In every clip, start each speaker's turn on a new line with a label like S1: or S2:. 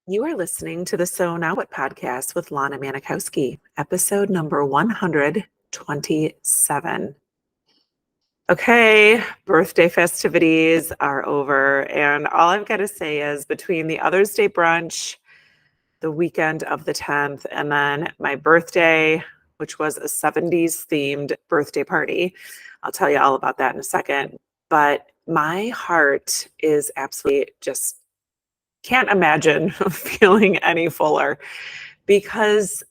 S1: You are listening to the So Now What podcast with Lana Manikowski, episode number 127. Okay, birthday festivities are over, and all I've got to say is between the Other's Day brunch, the weekend of the 10th, and then my birthday, which was a 70s themed birthday party. I'll tell you all about that in a second. But my heart is absolutely just can't imagine feeling any fuller because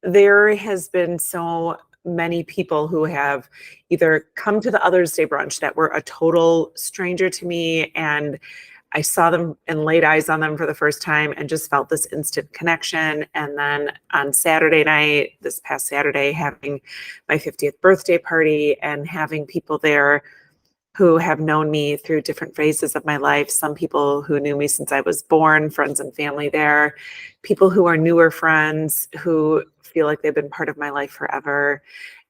S1: there has been so many people who have either come to the Other's Day brunch that were a total stranger to me, and I saw them and laid eyes on them for the first time and just felt this instant connection. And then on Saturday night, this past Saturday, having my 50th birthday party and having people there who have known me through different phases of my life. Some people who knew me since I was born, friends and family there, people who are newer friends who feel like they've been part of my life forever.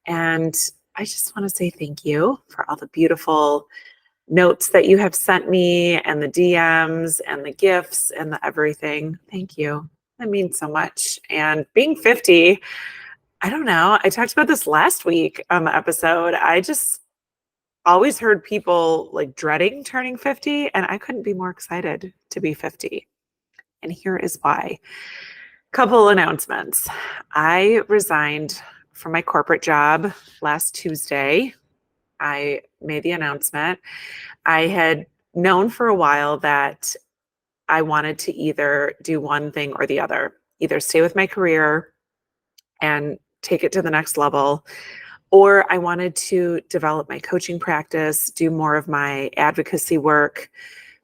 S1: And I just want to say thank you for all the beautiful notes that you have sent me and the DMs and the gifts and the everything. Thank you. That means so much. And being 50, I don't know. I talked about this last week on the episode. I just always heard people like dreading turning 50, and I couldn't be more excited to be 50. And here is why. Couple announcements. I resigned from my corporate job last Tuesday. I made the announcement. I had known for a while that I wanted to either do one thing or the other, either stay with my career and take it to the next level, or I wanted to develop my coaching practice, do more of my advocacy work,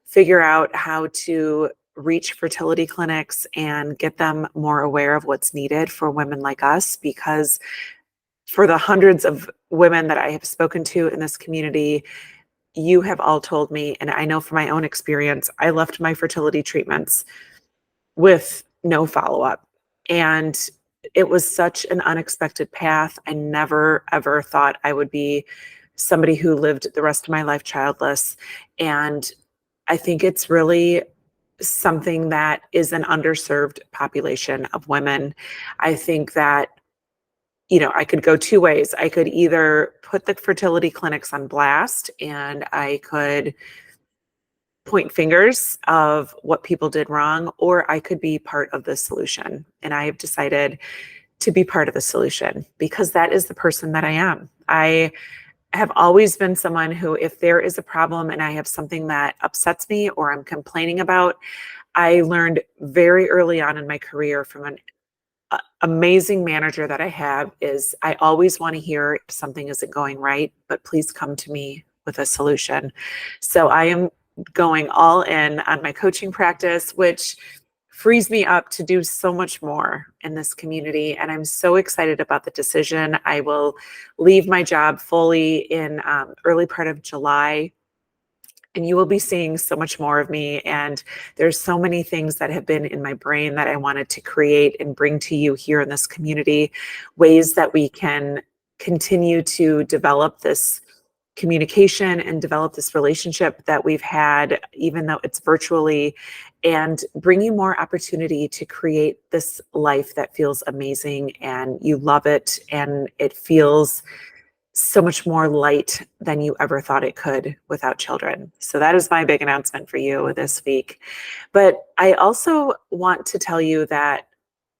S1: figure out how to reach fertility clinics and get them more aware of what's needed for women like us. Because for the hundreds of women that I have spoken to in this community, you have all told me, and I know from my own experience, I left my fertility treatments with no follow-up. And it was such an unexpected path. I never, ever thought I would be somebody who lived the rest of my life childless. And I think it's really something that is an underserved population of women. I think that, I could go two ways. I could either put the fertility clinics on blast and I could point fingers of what people did wrong, or I could be part of the solution. And I have decided to be part of the solution because that is the person that I am. I have always been someone who, if there is a problem and I have something that upsets me or I'm complaining about, I learned very early on in my career from an amazing manager that I have is I always want to hear if something isn't going right, but please come to me with a solution. So I am going all in on my coaching practice, which frees me up to do so much more in this community. And I'm so excited about the decision. I will leave my job fully in early part of July. And you will be seeing so much more of me. And there's so many things that have been in my brain that I wanted to create and bring to you here in this community, ways that we can continue to develop this communication and develop this relationship that we've had, even though it's virtually, and bring you more opportunity to create this life that feels amazing and you love it and it feels so much more light than you ever thought it could without children. So that is my big announcement for you this week. But I also want to tell you that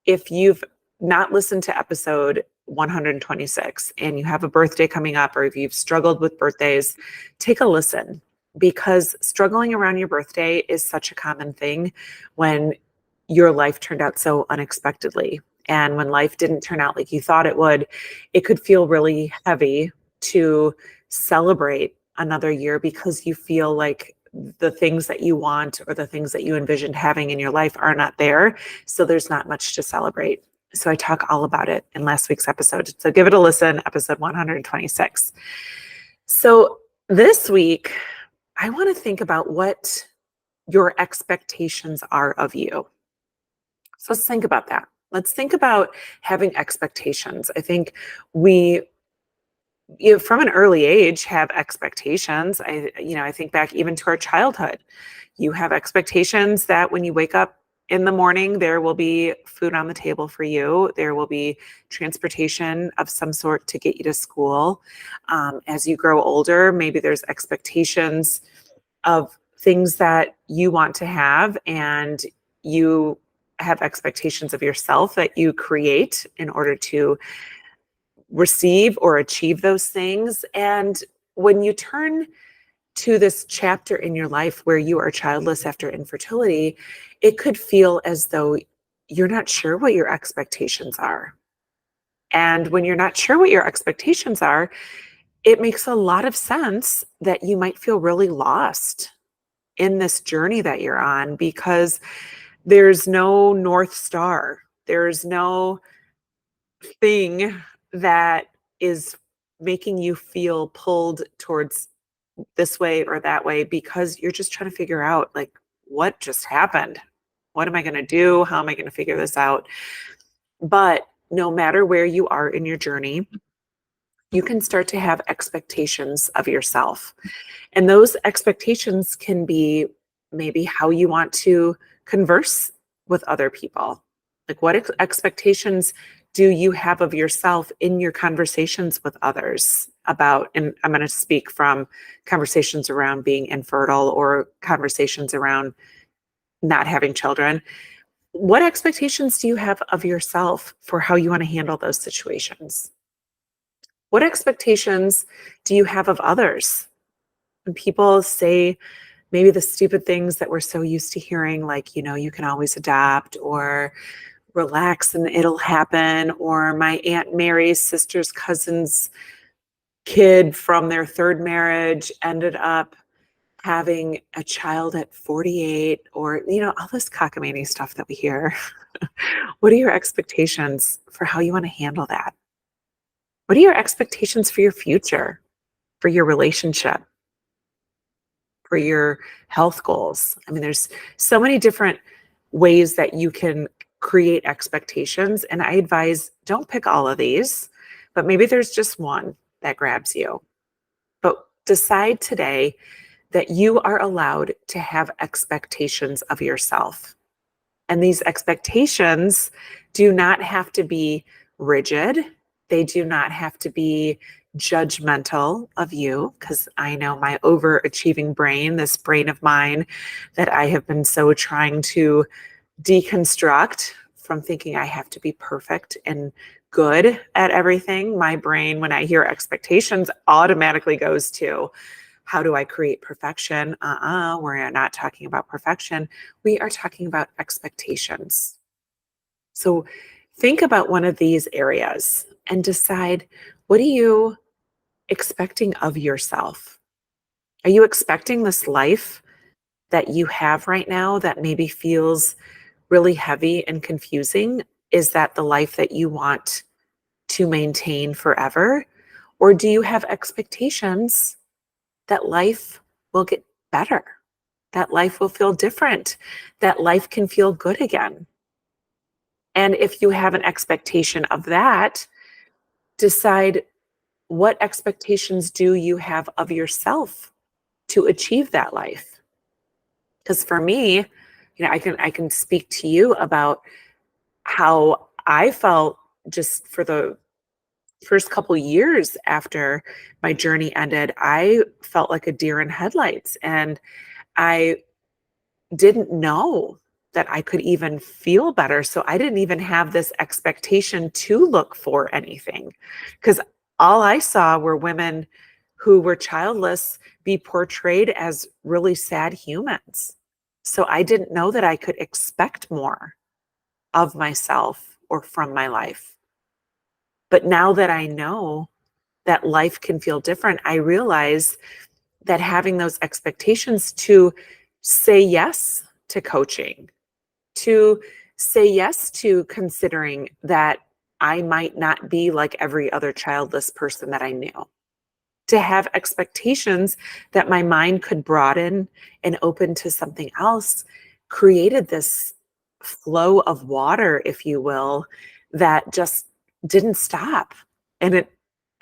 S1: if you've not listened to episode 126 and you have a birthday coming up, or if you've struggled with birthdays, take a listen, because struggling around your birthday is such a common thing when your life turned out so unexpectedly. And when life didn't turn out like you thought it would, it could feel really heavy to celebrate another year because you feel like the things that you want or the things that you envisioned having in your life are not there. So there's not much to celebrate. So I talk all about it in last week's episode. So give it a listen, episode 126. So this week, I want to think about what your expectations are of you. So let's think about that. Let's think about having expectations. I think we, from an early age, have expectations. I think back even to our childhood. You have expectations that when you wake up in the morning, there will be food on the table for you. There will be transportation of some sort to get you to school. As you grow older, maybe there's expectations of things that you want to have, and you have expectations of yourself that you create in order to receive or achieve those things. And when you turn to this chapter in your life where you are childless after infertility, it could feel as though you're not sure what your expectations are. And when you're not sure what your expectations are, it makes a lot of sense that you might feel really lost in this journey that you're on, because there's no North Star. There's no thing that is making you feel pulled towards this way or that way, because you're just trying to figure out, like, what just happened? What am I going to do? How am I going to figure this out? But no matter where you are in your journey, you can start to have expectations of yourself. And those expectations can be maybe how you want to converse with other people. Like, what expectations do you have of yourself in your conversations with others about, and I'm going to speak from conversations around being infertile or conversations around not having children. What expectations do you have of yourself for how you want to handle those situations? What expectations do you have of others? When people say maybe the stupid things that we're so used to hearing, like, you can always adopt, or relax and it'll happen, or my Aunt Mary's sister's cousin's kid from their third marriage ended up having a child at 48, or, all this cockamamie stuff that we hear. What are your expectations for how you want to handle that? What are your expectations for your future, for your relationship, for your health goals? I mean, there's so many different ways that you can create expectations. And I advise, don't pick all of these, but maybe there's just one that grabs you. But decide today that you are allowed to have expectations of yourself. And these expectations do not have to be rigid. They do not have to be judgmental of you, because I know my overachieving brain, this brain of mine that I have been so trying to deconstruct from thinking I have to be perfect and good at everything. My brain, when I hear expectations, automatically goes to, how do I create perfection? We're not talking about perfection. We are talking about expectations. So think about one of these areas and decide, what are you expecting of yourself? Are you expecting this life that you have right now that maybe feels really heavy and confusing? Is that the life that you want to maintain forever? Or do you have expectations that life will get better, that life will feel different, that life can feel good again? And if you have an expectation of that, decide, what expectations do you have of yourself to achieve that life? Because for me, I can speak to you about how I felt just for the first couple years after my journey ended. I felt like a deer in headlights, and I didn't know that I could even feel better. So I didn't even have this expectation to look for anything, because all I saw were women who were childless be portrayed as really sad humans. So I didn't know that I could expect more of myself or from my life. But now that I know that life can feel different, I realize that having those expectations to say yes to coaching, to say yes to considering that I might not be like every other childless person that I knew, to have expectations that my mind could broaden and open to something else, created this flow of water, if you will, that just didn't stop. And it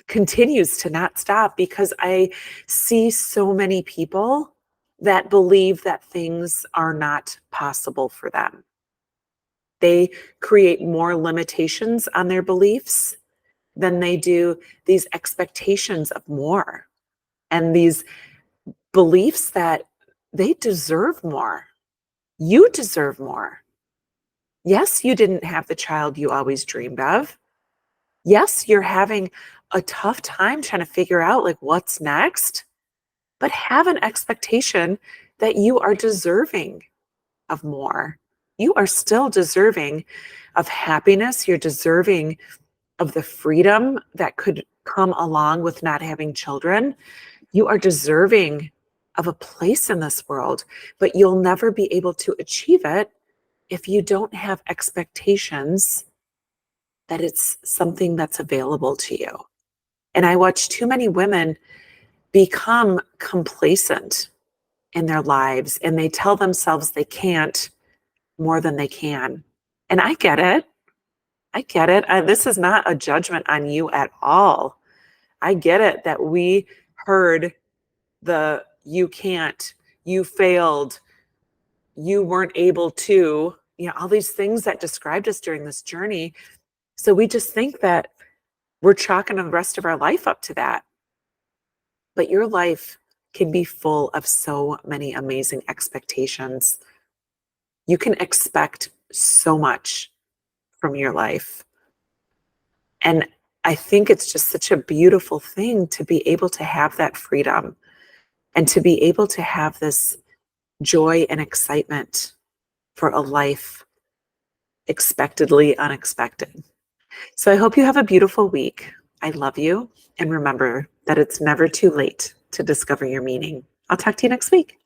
S1: continues to not stop, because I see so many people that believe that things are not possible for them. They create more limitations on their beliefs than they do these expectations of more and these beliefs that they deserve more. You deserve more. Yes, you didn't have the child you always dreamed of. Yes, you're having a tough time trying to figure out like what's next, but have an expectation that you are deserving of more. You are still deserving of happiness. You're deserving of the freedom that could come along with not having children. You are deserving of a place in this world, but you'll never be able to achieve it if you don't have expectations that it's something that's available to you. And I watch too many women become complacent in their lives and they tell themselves they can't more than they can. And I get it. I get it. This is not a judgment on you at all. I get it that we heard the you can't, you failed, you weren't able to, all these things that described us during this journey. So we just think that we're chalking the rest of our life up to that. But your life can be full of so many amazing expectations. You can expect so much from your life. And I think it's just such a beautiful thing to be able to have that freedom and to be able to have this joy and excitement for a life expectedly unexpected. So I hope you have a beautiful week. I love you. And remember that it's never too late to discover your meaning. I'll talk to you next week.